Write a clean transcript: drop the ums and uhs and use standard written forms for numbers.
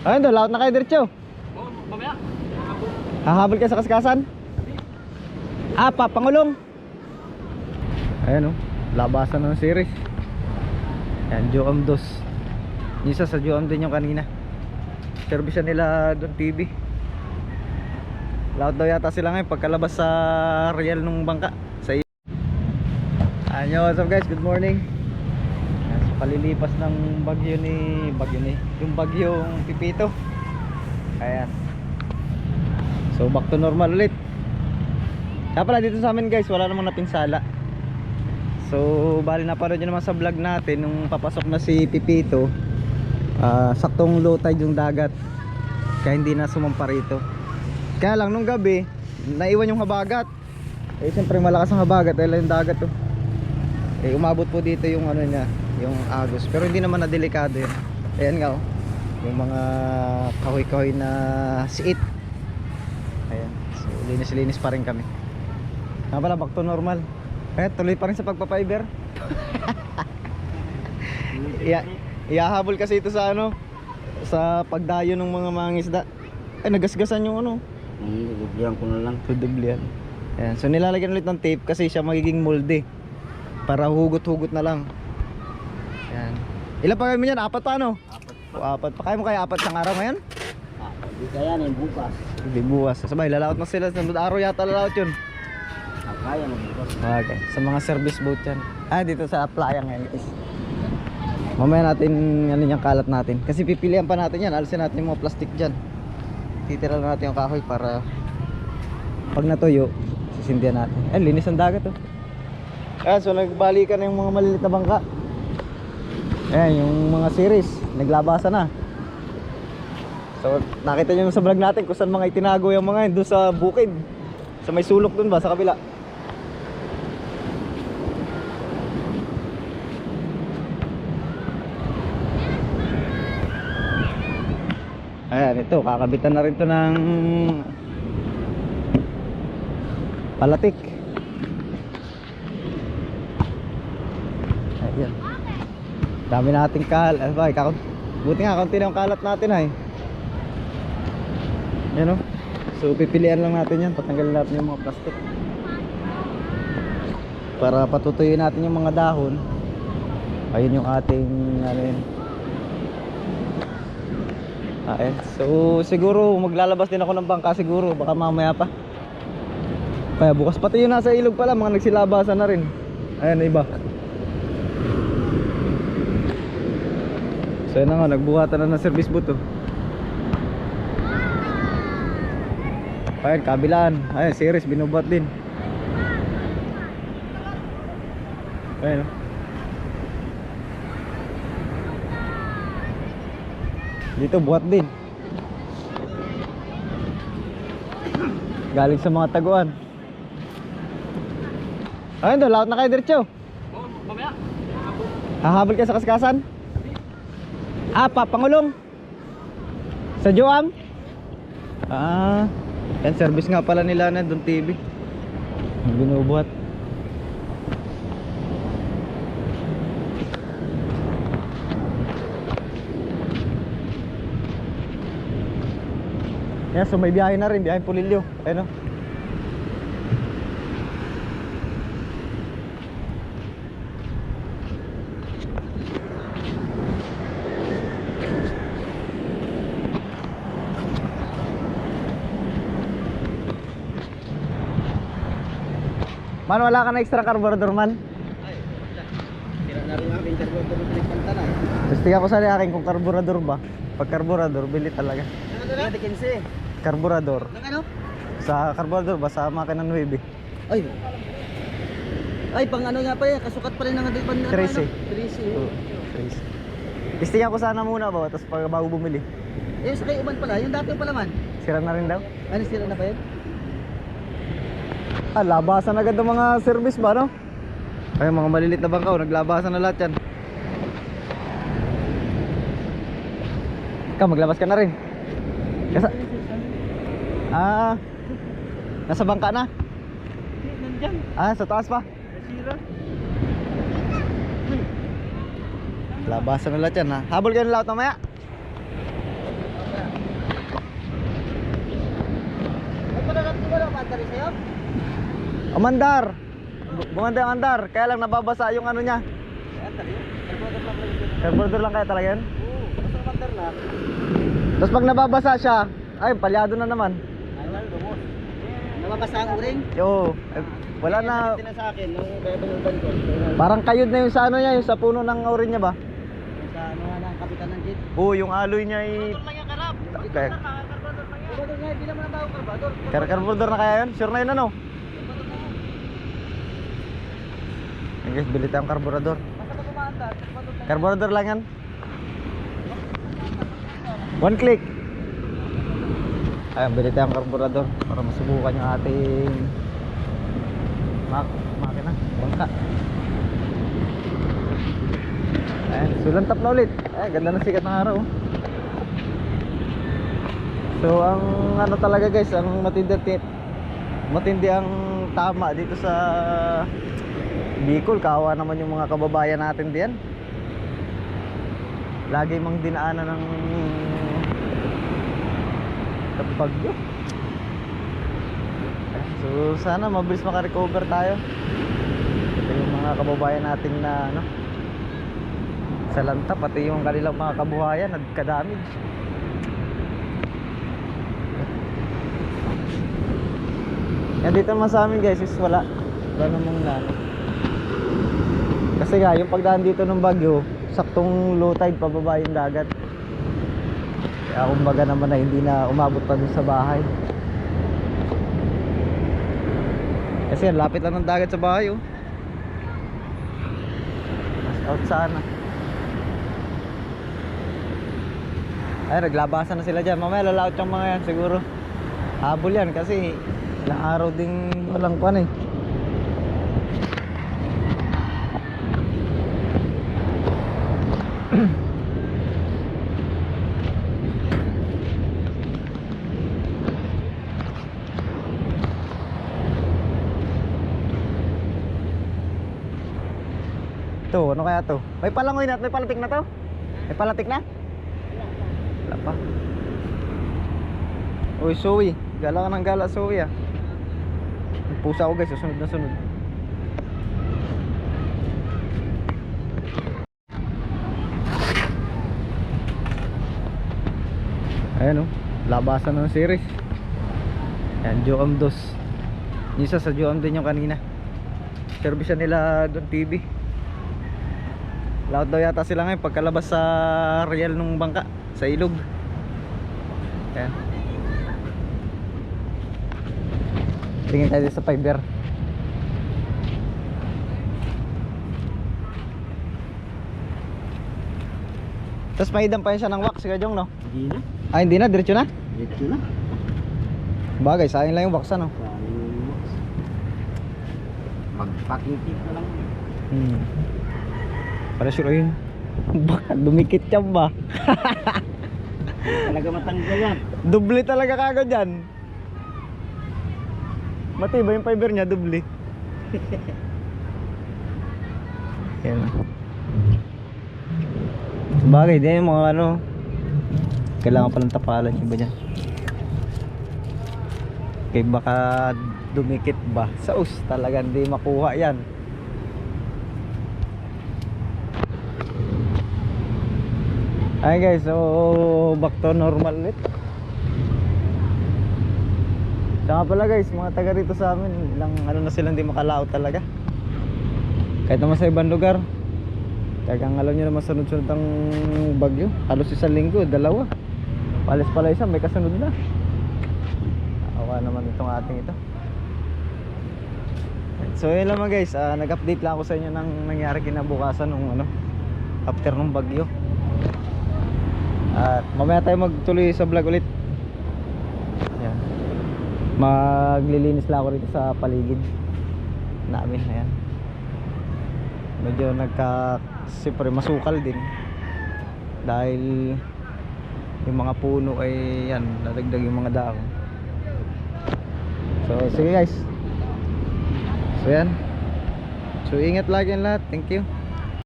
Ayun doon, laot na kayo diretso. Oo, mamaya. Hahabol kayo sa kaskasan? Pangulong. Ayan o, labasan ng series. Ayan, Joam 2. Yung isa sa Joam din yung kanina. Service nila doon TV. Laot daw yata sila ngayon pagkalabas sa real nung bangka sa Ayan, what's up guys, good morning. Ayan, so kalilipas ng bagyo ni yung bagyong Pipito. Ayan, so back to normal ulit. Kaya pala dito sa amin guys, wala namang napinsala. So bali napanood nyo naman sa vlog natin nung papasok na si Pipito. Saktong low tide yung dagat, kaya hindi na sumampa rito. Kaya lang nung gabi naiwan yung habagat. Siyempre malakas ang habagat dahil yung dagat to. Umabot po dito yung ano niya, yung agos. Pero hindi naman na delikado yun. Ayan nga yung mga kahoy-kahoy na siit. Ayan, so linis-linis pa rin kami. Pala back to normal. Tuloy pa rin sa pagpapiber. Ihahabol kasi ito sa ano, sa pagdayo ng mga mangingisda. Nagasgasan yung ano. Dudublihan ko na lang. Dudublihan. Ayan, so nilalagyan ulit ng tape kasi siya magiging molde. Para hugot-hugot na lang. Ayan. Ilan pa kami yan? 4 pa ano? 4 pa. Kaya mo kaya 4 sang araw ngayon? Hindi kaya na yung bukas. Hindi bukas. Sabay, lalaot na sila. Sunod araw yata lalaot yun. Kaya na bukas. Okay. Sa mga service boat yan. Dito sa playa ngayon guys. Mamaya natin ano yung kalat natin. Kasi pipilian pa natin yan. Alisin natin yung mga plastic dyan. Titira lang natin yung kahoy para pag natuyo, sisindihan natin. Linis ang dagat oh. Ayan, so nagbalikan na yung mga maliliit na bangka. Ayan, yung mga series naglabasa na. So nakita nyo sa vlog natin kung saan mga itinago yung mga yun. Doon sa bukid, sa may sulok dun ba, sa kabila. Ayan, ito, kakabitan na rin to ng palatik. Ayan. Dami nating buti nga, kaunti na yung kalat natin ay. Yan o. So pipilian lang natin yan, patanggalin natin yung mga plastic para patutuyuin natin yung mga dahon. Ayun yung ating ano yun. Ayan. So siguro maglalabas din ako ng bangka siguro, baka mamaya pa. Kaya bukas pati yung nasa ilog pala, mga nagsilabasan na rin. Ayan, iba. So yun na nga, nagbuhatan na ng service boat oh. Ayan, kabilaan. Ayan, series, binubuhat din. Ayan oh. Dito buhat din. Galing sa mga taguan. Ayun doon, laot na kayo diretso. Oo, mamaya. Hahabol kayo sa kaskasan? Pangulong. Sa Joam? Yan, service nga pala nila na doon TV. Binubuhat. Yan, so may biyahe na rin, biyahe Pulilio. Ayun o. Man, wala ka na extra carburetor man? Ay, tira na rin namin carburetor ng pinagpantanan. Tapos tingnan ko sa akin kung carburetor ba. Pag carburetor, bili talaga. Ano na? 15. Carburetor. Nang ano? Sa carburetor ba? Sa makina 9. Ay, pang ano nga pa yan, kasukat pa rin ng 13. 13. Testingan ko sana muna ba, tapos pag bago bumili. Yung sa kay Uman pala, yung dati pala man. Sira na rin daw. Ano, sira na pa yun? Labasan agad ng mga service ba, no? Ay, mga malilit na bangkaw, naglabasan na lahat yan. Ikaw, maglabas ka na rin. Nasa bangka na? Nandyan. Sa taas pa? Nasira. Labasan na lahat yan ha. Habol kayo ng lahat mamaya. Umandar. Gumanda yung andar. Kaya lang nababasa yung ano niya. Carburetor lang kaya talaga yun? Oo, basta mandar lang. Tapos pag nababasa siya, ay palyado na naman. Ay, wala, lumos. Nababasa ang uring? Yo, wala na. Kaya sa akin, nung kaya pinuntan ko. Parang kayod na yung sa ano niya, yung sa puno ng orin niya ba? Sa ano nga ng kapitan ng jeep. Oo, yung aloy niya ay Lang yung karab. kaya Carburetor nga, hindi naman ang tawag carburetor. carburetor na kaya yun? Sure na yun ano? Okay, guys, bili tayong carburetor. Basta pag umaandar, carburetor lang. Carburetor lang yan. One click. Ayan, bili tayong carburetor para masubukan yung ating makina, bangka. Ayan, sulantap na ulit. Ayan, ganda ng sikat ng araw. So ang ano talaga guys, ang matindi ang tama dito sa Bicol. Kawa naman yung mga kababayan natin diyan. Lagi mang dinaanan ng bagyo. So sana mabilis makarecover tayo. Ito yung mga kababayan natin na ano, sa lanta, pati yung kanilang mga kabuhayan nagka-damage. Yan dito naman sa amin guys is wala namang lano. Kasi nga yung pagdaan dito ng bagyo, saktong low tide pababa yung dagat. Kaya kumbaga naman na hindi na umabot pa dun sa bahay. Kasi yan, lapit lang ng dagat sa bahay oh. Mas out sana. Ay, naglabasan na sila dyan. Mamaya lalaot yung mga yan siguro. Habol yan kasi ilang araw ding walang pan eh. Ito, ano kaya to? May palangoy na, may palatik na to? May palatik na? Wala pa. Uy, suwi. Gala ka ng gala, suwi ah. Yung pusa ko guys, susunod na sunod. Ayan oh, labasan ng series. Ayan, Joam 2. Isa sa Joam din yung kanina. Service nila doon TV. Laot daw yata sila ngayon pagkalabas sa real nung bangka sa ilog. Ayan. Tingin tayo sa fiber. Tapos may idam pa yun siya ng wax, Kajong, no? Hindi na. Ah, hindi na, diretso na? Diretso na. Bagay, sayang lang yung wax, ano? Magpakitik na lang. Para sure yun. Baka dumikit yan ba? Talaga matanggal yan. Doble talaga kagad yan. Matibay yung fiber niya, doble. Yan. Bagay din yung mga ano, kailangan pa ng tapalan yung iba dyan. Kaya baka dumikit ba? Saus talaga hindi makuha yan. Ay guys, so back to normal ulit. Saka pala guys, mga taga rito sa amin, ilang ano na silang hindi makalaot talaga. Kahit naman sa ibang lugar. Kaya alam nyo naman sunod-sunod ang bagyo. Halos isang linggo, dalawa. Palis pala isa, may kasunod na. Awa naman itong ating ito. So yun lang mga guys, nag-update lang ako sa inyo ng nangyari kinabukasan nung ano, after ng bagyo. At mamaya tayo magtuloy sa vlog ulit. Ayan. Maglilinis lang ako rito sa paligid namin. Ayan. Medyo siyempre masukal din. Dahil yung mga puno ay yan, nadagdag yung mga dahon. So sige guys. So yan. So ingat lagi ang lahat. Thank you.